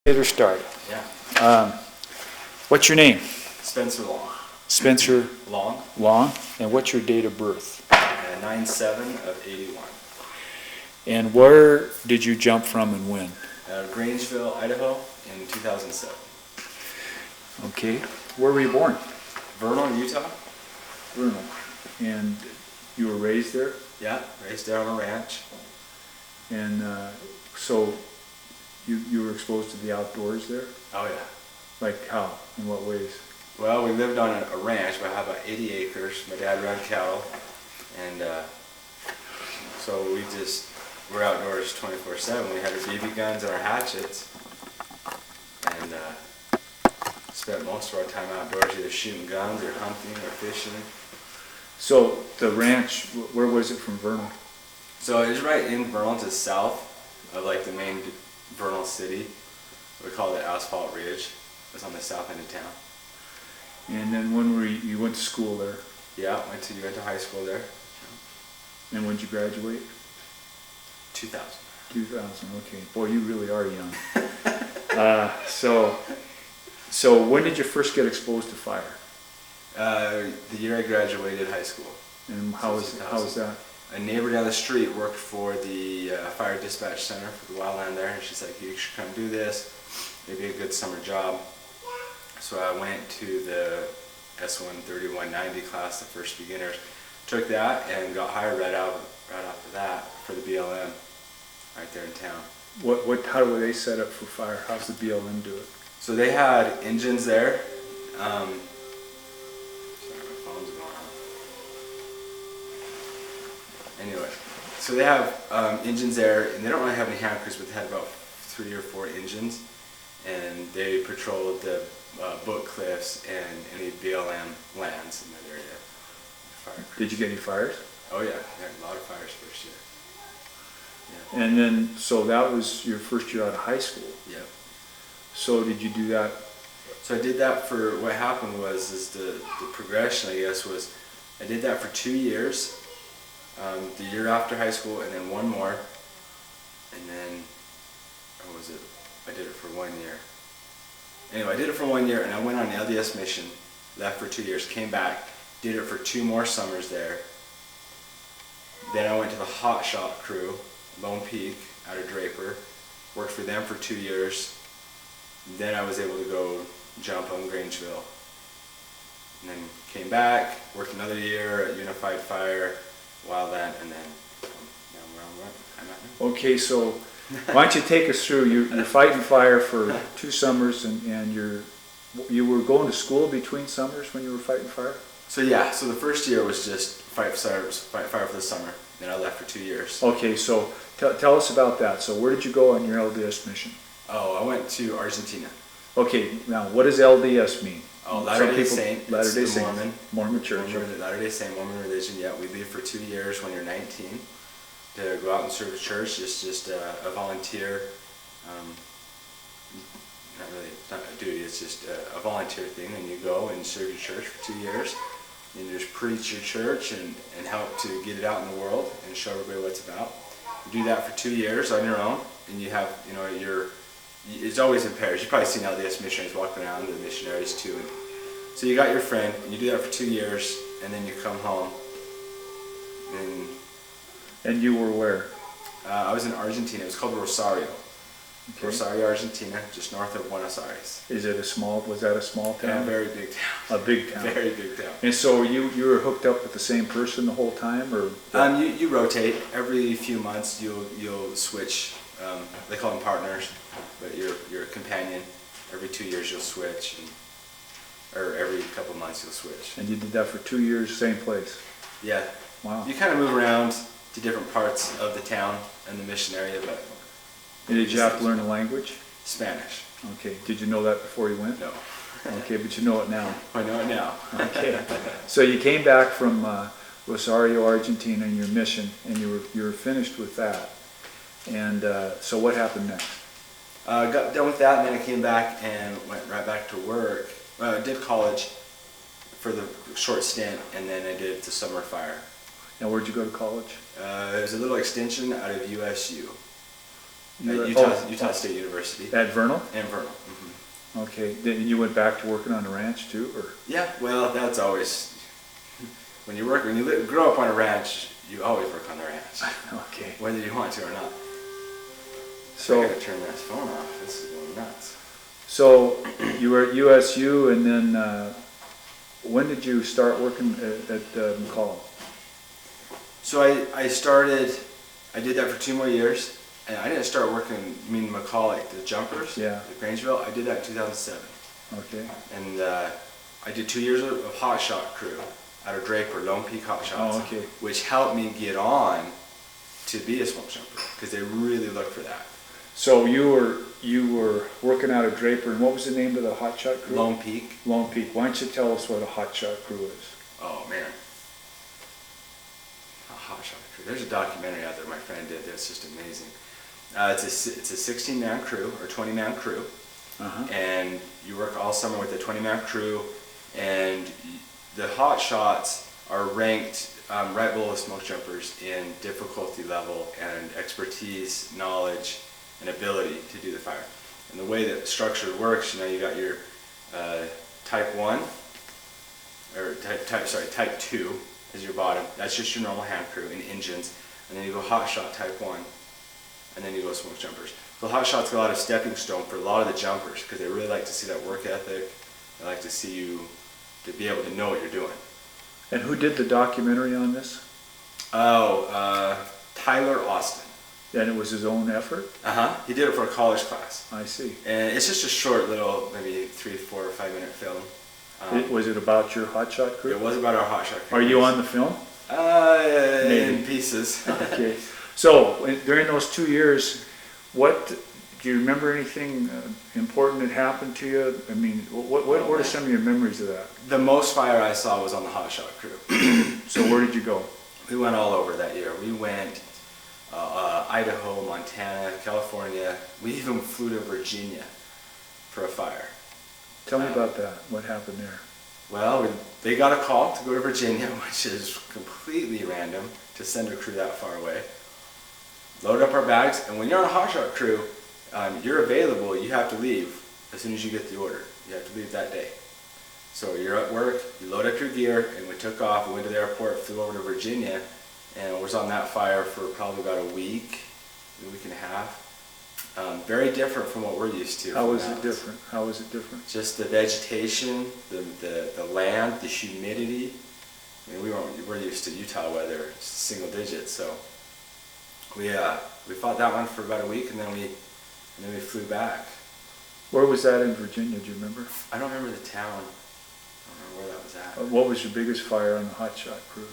Get her started. Yeah. What's your name? Spencer Long. Spencer Long. Long. And what's your date of birth? 9/7/81. And where did you jump from and when? Grangeville, Idaho in 2007. Okay. Where were you born? Vernal, Utah. Vernal. And you were raised there? Yeah, raised there on a ranch. And so you were exposed to the outdoors there? Oh yeah. Like how? In what ways? Well, we lived on a ranch. We had about 80 acres. My dad ran cattle, and so we're outdoors 24/7. We had our BB guns and our hatchets, and spent most of our time outdoors, either shooting guns or hunting or fishing. So the ranch, where was it from Vernal? So it was right in Vernal, to the south of like the main Vernal city. We call it Asphalt Ridge. It's on the south end of town. And then when were you went to school there? Yeah, went to high school there. And when did you graduate? 2000. 2000, okay. Boy, you really are young. So when did you first get exposed to fire? The year I graduated high school. And how was that? A neighbor down the street worked for the fire dispatch center for the wildland there, and she's like, you should come do this. It'd be a good summer job. So I went to the S1 3190 class, the first beginners. Took that and got hired right after that for the BLM right there in town. How do they set up for fire? How's the BLM do it? So they had engines there. Sorry, my phone's going off. Anyway, so they have engines there, and they don't really have any hand crews, but they had about 3 or 4 engines, and they patrolled the Book Cliffs and any BLM lands in that area. Did you get any fires? Oh yeah, we had a lot of fires first year. Yeah. And then, so that was your first year out of high school. Yeah. So did you do that? So I did that for, what happened was, the progression, I guess, was I did that for 2 years, the year after high school, and then one more, and then, or was it, I did it for 1 year. Anyway, I did it for 1 year, and I went on LDS mission, left for 2 years, came back, did it for 2 more summers there. Then I went to the Hot Shot crew, Lone Peak, out of Draper, worked for them for 2 years. Then I was able to go jump on Grangeville. And then came back, worked another year at Unified Fire, Wildland, and then now I'm at now. Okay, so why don't you take us through, you're fighting fire for 2 summers, and you were going to school between summers when you were fighting fire? So yeah, so the first year was just fight fire for the summer. Then I left for 2 years. Okay, so tell us about that. So where did you go on your LDS mission? Oh, I went to Argentina. Okay, now what does LDS mean? Oh, Latter-day Saint. Latter-day Saint. Mormon Church. Latter-day Saint, Mormon religion. Yeah, we leave for 2 years when you're 19 to go out and serve the church. It's just a volunteer. Not really, it's not a duty. It's just a volunteer thing, and you go and serve your church for 2 years. And you just preach your church and help to get it out in the world and show everybody what it's about. You do that for 2 years on your own, and you have, it's always in pairs. You've probably seen LDS missionaries walking around, the missionaries too. And so you got your friend, and you do that for 2 years, and then you come home. And you were where? I was in Argentina. It was called Rosario. Okay. Rosario, Argentina, just north of Buenos Aires. Was that a small town? Yeah, very big town. A big town. Very big town. And so you were hooked up with the same person the whole time, or? You rotate. Every few months you'll switch. They call them partners, but your companion. Every 2 years you'll switch, or every couple of months you'll switch. And you did that for 2 years, same place? Yeah. Wow. You kind of move around to different parts of the town and the mission area, but. And did you have to learn the language? Spanish. Okay. Did you know that before you went? No. Okay, but you know it now. I know it now. Okay. So you came back from Rosario, Argentina, and your mission, and you were finished with that. And so what happened next? Got done with that, and then I came back and went right back to work. I did college for the short stint, and then I did the summer fire. Now, where'd you go to college? It was a little extension out of USU. Utah State University. At Vernal? In Vernal. Mm-hmm. Okay. Then you went back to working on the ranch too, or? Yeah. Well, that's always when you grow up on a ranch, you always work on the ranch, Okay. whether you want to or not. So I gotta turn this phone off. This is going nuts. So you were at USU, and then when did you start working at McCollum? So I did that for 2 more years, and I didn't start working, McCall, the jumpers, Yeah. the Grangeville, I did that in 2007. Okay. And I did 2 years of hot shot crew out of Draper, Lone Peak Hot Shots, Oh, okay. which helped me get on to be a smoke jumper, because they really look for that. So you were working out of Draper, and what was the name of the hot shot crew? Lone Peak. Lone Peak. Why don't you tell us what a hot shot crew is? Oh man, a hot shot crew. There's a documentary out there my friend did that's just amazing. It's a 16-man crew or 20-man crew, and you work all summer with a 20-man crew, and the hot shots are ranked right below the smoke jumpers in difficulty level and expertise, knowledge, and ability to do the fire. And the way that structure works, you got your type 1, or type 2 is your bottom. That's just your normal hand crew in engines. And then you go hot shot type 1, and then you go smoke jumpers. The hot shot's got a lot of stepping stone for a lot of the jumpers, because they really like to see that work ethic. They like to see you to be able to know what you're doing. And who did the documentary on this? Oh, Tyler Austin. And it was his own effort? He did it for a college class. I see. And it's just a short little, maybe 3, 4, or 5 minute film. Was it about your hot shot crew? It was about our hot shot crew. Are you on the film? In pieces. Okay. So during those 2 years, do you remember anything important that happened to you? I mean, what are some of your memories of that? The most fire I saw was on the hot shot crew. So where did you go? We went all over that year. We went Idaho, Montana, California. We even flew to Virginia for a fire. Tell me about that. What happened there? Well, they got a call to go to Virginia, which is completely random to send a crew that far away. Load up our bags, and when you're on a hot shot crew, you're available. You have to leave as soon as you get the order. You have to leave that day. So you're at work, you load up your gear, and we took off. We went to the airport, flew over to Virginia, and was on that fire for probably about a week and a half. Very different from what we're used to. How was it different? How was it different? Just the vegetation, the land, the humidity. I mean, we're used to Utah weather, just single digits. So we fought that one for about a week, and then we flew back. Where was that in Virginia? Do you remember? I don't remember the town. I don't remember where that was at. What was your biggest fire on the hot shot crew?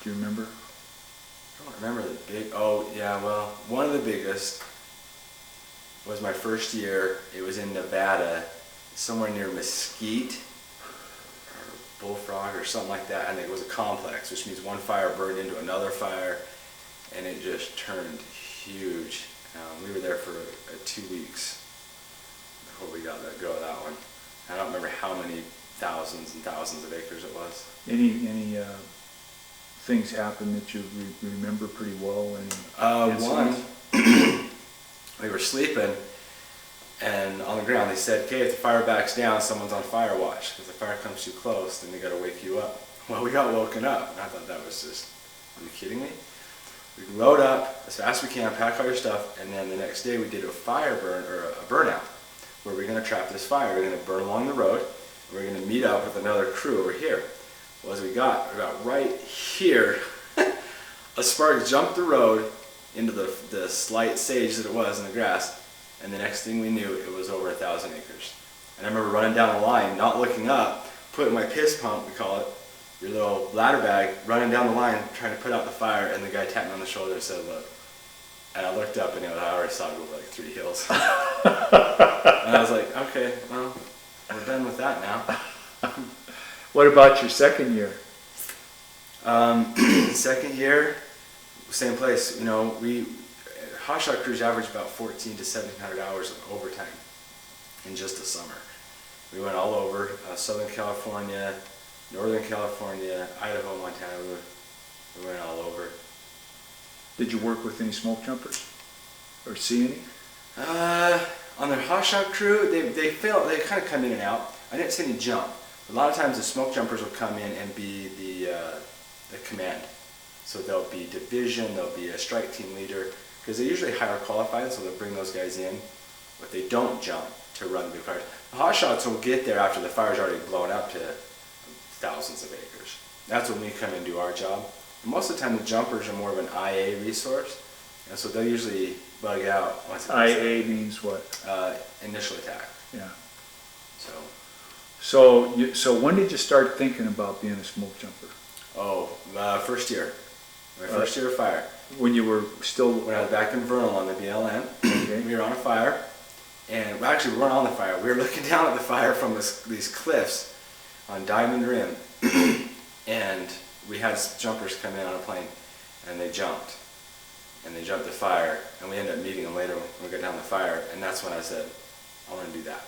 Do you remember? I don't remember the big. Oh yeah, well, one of the biggest was my first year. It was in Nevada, somewhere near Mesquite or Bullfrog or something like that, and it was a complex, which means one fire burned into another fire, and it just turned huge. We were there for 2 weeks before we got let go of that one. I don't remember how many thousands and thousands of acres it was. Any things happened that you remember pretty well? One, we were sleeping, and on the ground they said, okay, if the fire backs down, someone's on fire watch. If the fire comes too close, then they got to wake you up. Well, we got woken up, and I thought that was just, are you kidding me? We load up as fast as we can, pack all your stuff, and then the next day we did a fire burn, or a burnout, where we're going to trap this fire. We're going to burn along the road, and we're going to meet up with another crew over here. Well, as we got right here, a spark jumped the road into the slight sage that it was in the grass, and the next thing we knew, it was over 1,000 acres. And I remember running down the line, not looking up, putting my piss pump, we call it, your little bladder bag, running down the line, trying to put out the fire, and the guy tapped me on the shoulder and said, look. And I looked up, and I already saw it go over like 3 hills. And I was like, okay, well, we're done with that now. What about your second year? Second year, same place. We hot shot crews average about 1,400 to 1,700 hours of overtime in just the summer. We went all over Southern California, Northern California, Idaho, Montana. We went all over. Did you work with any smoke jumpers? or see any? On their hotshot crew, they kind of come in and out. I didn't see any jump. A lot of times the smoke jumpers will come in and be the command. So there'll be division, there'll be a strike team leader, because they're usually higher qualified, so they'll bring those guys in, but they don't jump to run big fires. The hotshots will get there after the fire's already blown up to thousands of acres. That's when we come and do our job. And most of the time the jumpers are more of an IA resource, and so they'll usually bug out once it gets IA means what? initial attack. Yeah. So, So when did you start thinking about being a smoke jumper? first year. My first year of fire. When you were still... When I was back in Vernal on the BLM, Okay. we were on a fire, and well, actually we weren't on the fire. We were looking down at the fire from these cliffs on Diamond Rim, and we had jumpers come in on a plane, and they jumped the fire, and we ended up meeting them later when we got down the fire, and that's when I said, I want to do that.